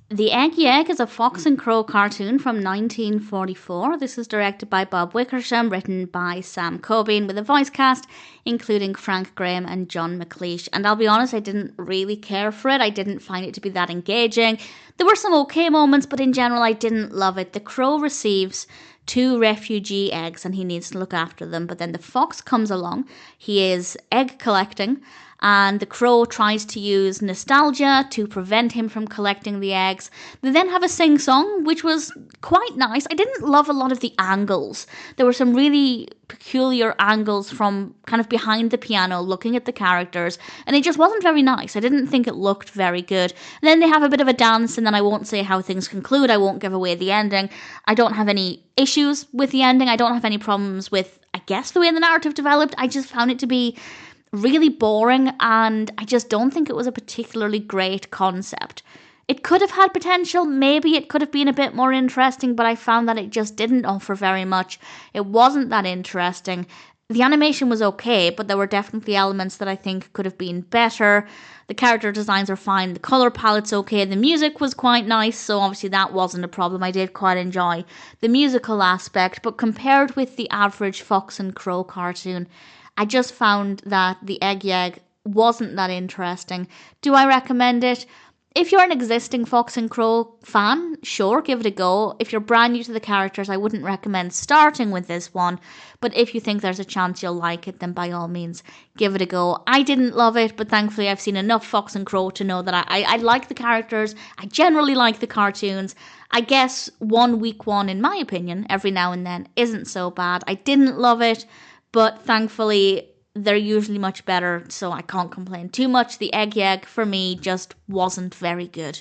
The Egg-Yegg is a Fox and Crow cartoon from 1944. This is directed by Bob Wickersham, written by Sam Cobean, with a voice cast including Frank Graham and John McLeish. And I'll be honest, I didn't really care for it. I didn't find it to be that engaging. There were some okay moments, but in general, I didn't love it. The crow receives two refugee eggs and he needs to look after them. But then the fox comes along. He is egg collecting, and the crow tries to use nostalgia to prevent him from collecting the eggs. They then have a sing-song, which was quite nice. I didn't love a lot of the angles. There were some really peculiar angles from kind of behind the piano looking at the characters, and it just wasn't very nice. I didn't think it looked very good. And then they have a bit of a dance, and then I won't say how things conclude. I won't give away the ending. I don't have any issues with the ending. I don't have any problems with, I guess, the way the narrative developed. I just found it to be really boring, and I just don't think it was a particularly great concept. It could have had potential, maybe it could have been a bit more interesting, but I found that it just didn't offer very much. It wasn't that interesting. The animation was okay, but there were definitely elements that I think could have been better. The character designs are fine, the colour palette's okay, the music was quite nice, so obviously that wasn't a problem. I did quite enjoy the musical aspect, but compared with the average Fox and Crow cartoon, I just found that the Egg-Yegg wasn't that interesting. Do I recommend it? If you're an existing Fox and Crow fan, sure, give it a go. If you're brand new to the characters, I wouldn't recommend starting with this one. But if you think there's a chance you'll like it, then by all means, give it a go. I didn't love it, but thankfully I've seen enough Fox and Crow to know that I like the characters. I generally like the cartoons. I guess week one, in my opinion, every now and then, isn't so bad. I didn't love it, but thankfully they're usually much better, so I can't complain too much. The Egg-Yegg, for me, just wasn't very good.